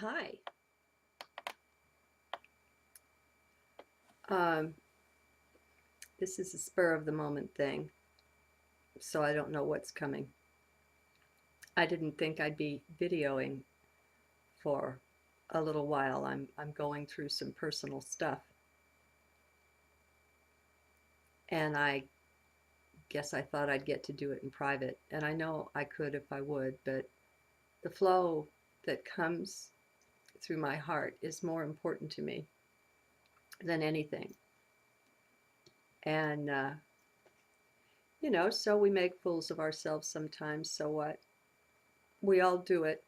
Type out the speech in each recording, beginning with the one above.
Hi. Um, this is a spur of the moment thing, so I don't know what's coming. I didn't think I'd be videoing for a little while. I'm going through some personal stuff, and I guess I thought I'd get to do it in private, and I know I could if I would, but the flow that comes through my heart is more important to me than anything. And so we make fools of ourselves sometimes. So what? We all do it,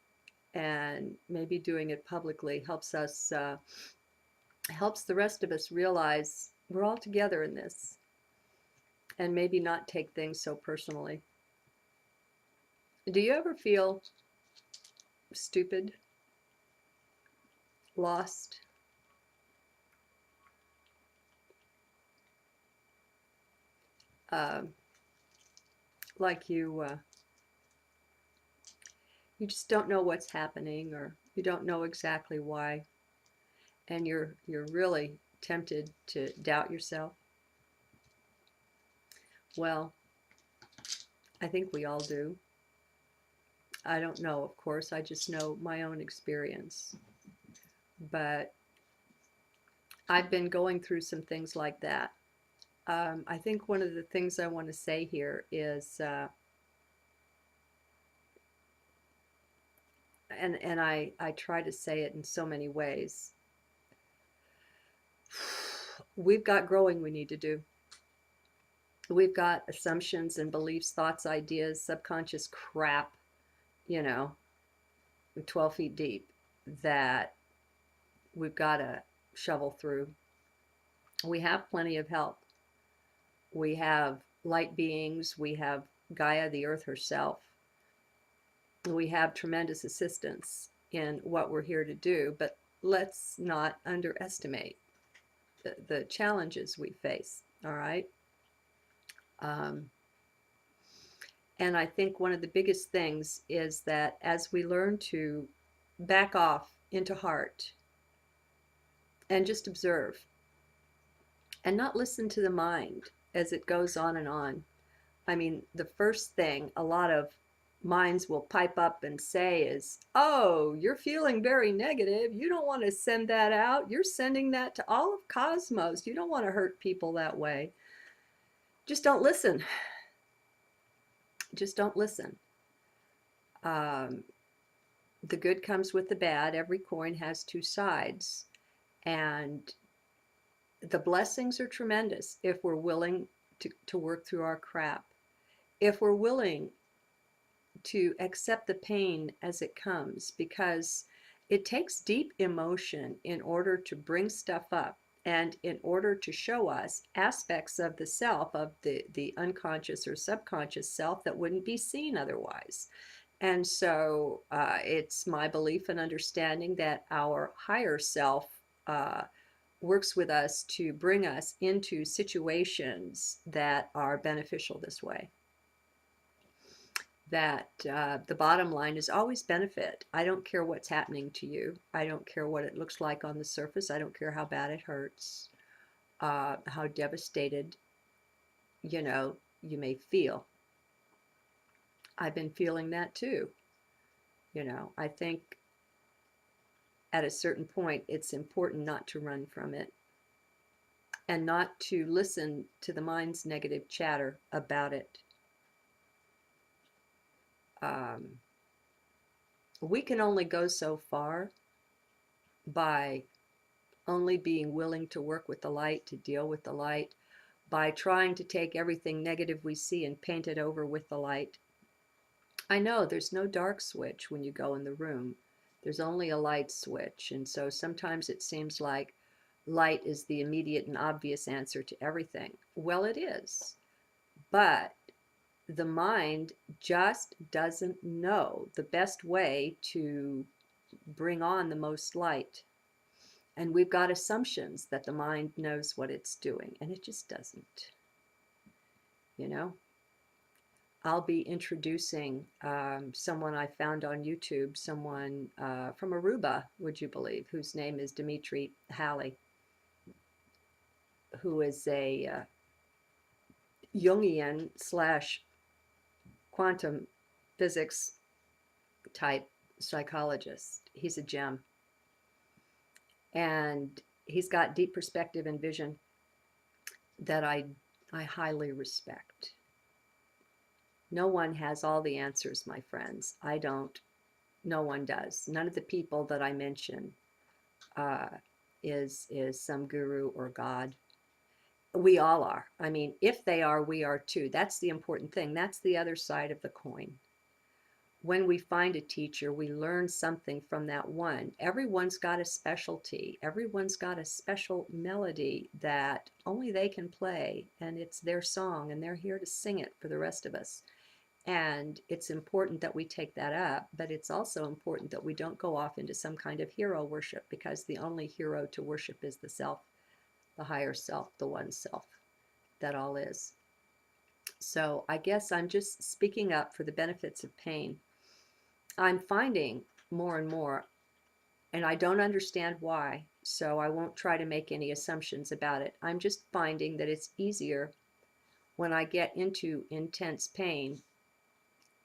and maybe doing it publicly helps the rest of us realize we're all together in this, and maybe not take things so personally. Do you ever feel stupid, lost, uh, like you just don't know what's happening, or you don't know exactly why, and you're really tempted to doubt yourself? Well, I think we all do. I don't know, of course, I just know my own experience. But I've been going through some things like that. I think one of the things I want to say here is, and I try to say it in so many ways, we've got growing we need to do. We've got assumptions and beliefs, thoughts, ideas, subconscious crap, you know, 12 feet deep, that we've got to shovel through. We have plenty of help. We have light beings, we have Gaia, the earth herself. We have tremendous assistance in what we're here to do, but let's not underestimate the challenges we face, all right? Um, and I think one of the biggest things is that as we learn to back off into heart and just observe and not listen to the mind as it goes on and on. I mean, the first thing a lot of minds will pipe up and say is, oh, you're feeling very negative. You don't want to send that out. You're sending that to all of cosmos. You don't want to hurt people that way. Just don't listen. Just don't listen. Um, the good comes with the bad. Every coin has two sides. And the blessings are tremendous if we're willing to work through our crap. If we're willing to accept the pain as it comes, because it takes deep emotion in order to bring stuff up and in order to show us aspects of the self, of the unconscious or subconscious self, that wouldn't be seen otherwise. And so it's my belief and understanding that our higher self works with us to bring us into situations that are beneficial this way. That the bottom line is always benefit. I don't care what's happening to you. I don't care what it looks like on the surface. I don't care how bad it hurts, how devastated, you may feel. I've been feeling that too. I think at a certain point it's important not to run from it and not to listen to the mind's negative chatter about it. Um, we can only go so far by only being willing to work with the light, to deal with the light, by trying to take everything negative we see and paint it over with the light. I know there's no dark switch when you go in the room. There's only a light switch. And so sometimes it seems like light is the immediate and obvious answer to everything. Well, it is. But the mind just doesn't know the best way to bring on the most light. And we've got assumptions that the mind knows what it's doing, and it just doesn't. You know, I'll be introducing someone I found on YouTube, someone from Aruba, would you believe, whose name is Dimitri Halley, who is a Jungian slash quantum physics type psychologist. He's a gem. And he's got deep perspective and vision that I highly respect. No one has all the answers, my friends. I don't. No one does. None of the people that I mention uh, is some guru or God. We all are. I mean, if they are, we are too. That's the important thing. That's the other side of the coin. When we find a teacher, we learn something from that one. Everyone's got a specialty. Everyone's got a special melody that only they can play, and it's their song, and they're here to sing it for the rest of us. And it's important that we take that up, but it's also important that we don't go off into some kind of hero worship, because the only hero to worship is the self, the higher self, the one self that all is. So I guess I'm just speaking up for the benefits of pain. I'm finding more and more, and I don't understand why, so I won't try to make any assumptions about it. I'm just finding that it's easier when I get into intense pain.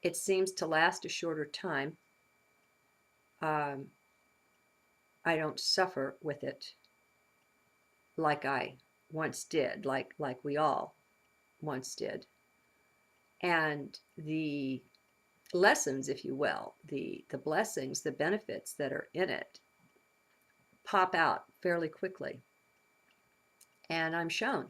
It seems to last a shorter time. I don't suffer with it like I once did, like we all once did. And the lessons, if you will, the blessings, the benefits that are in it pop out fairly quickly. And I'm shown.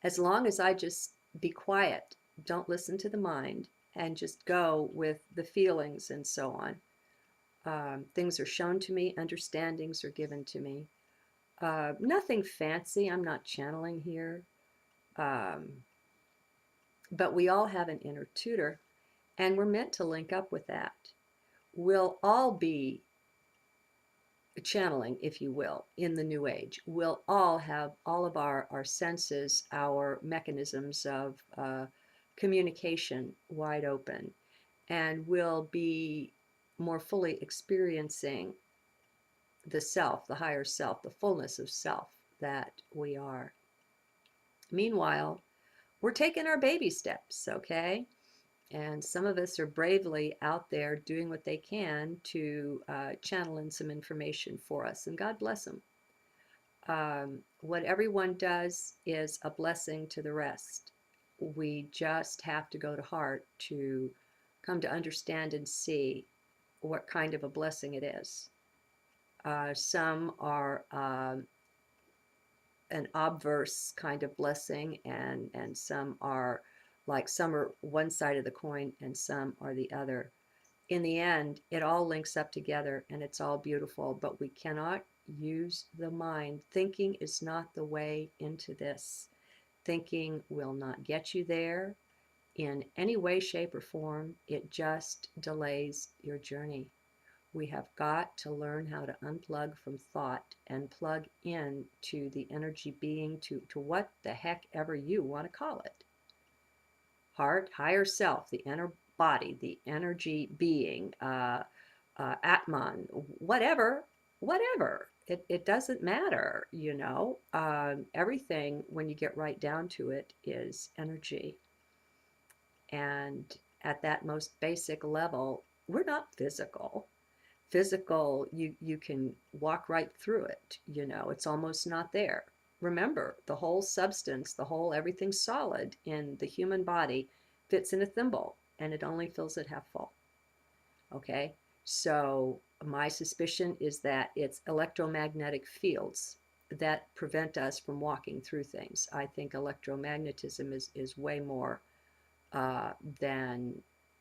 As long as I just be quiet, don't listen to the mind, and just go with the feelings and so on. Things are shown to me, understandings are given to me. Nothing fancy, I'm not channeling here. But we all have an inner tutor, and we're meant to link up with that. We'll all be channeling, if you will, in the new age. We'll all have all of our senses, our mechanisms of communication wide open, and we'll be more fully experiencing the self, the higher self, the fullness of self that we are. Meanwhile, we're taking our baby steps, okay? And some of us are bravely out there doing what they can to channel in some information for us, and God bless them. What everyone does is a blessing to the rest. We just have to go to heart to come to understand and see what kind of a blessing it is. Some are an obverse kind of blessing, and some are like, some are one side of the coin and some are the other. In the end, it all links up together and it's all beautiful, but we cannot use the mind. Thinking is not the way into this. Thinking will not get you there in any way, shape, or form. It just delays your journey. We have got to learn how to unplug from thought and plug in to the energy being, to what the heck ever you want to call it. Heart, higher self, the inner body, the energy being, Atman, whatever. It doesn't matter, you know. Everything, when you get right down to it, is energy. And at that most basic level, we're not physical. Physical, you can walk right through it, you know, it's almost not there. Remember, the whole substance, the whole everything solid in the human body fits in a thimble, and it only fills it half full. Okay, so my suspicion is that it's electromagnetic fields that prevent us from walking through things. I think electromagnetism is way more than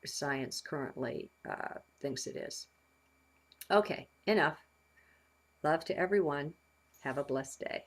science currently thinks it is. Okay, enough. Love to everyone. Have a blessed day.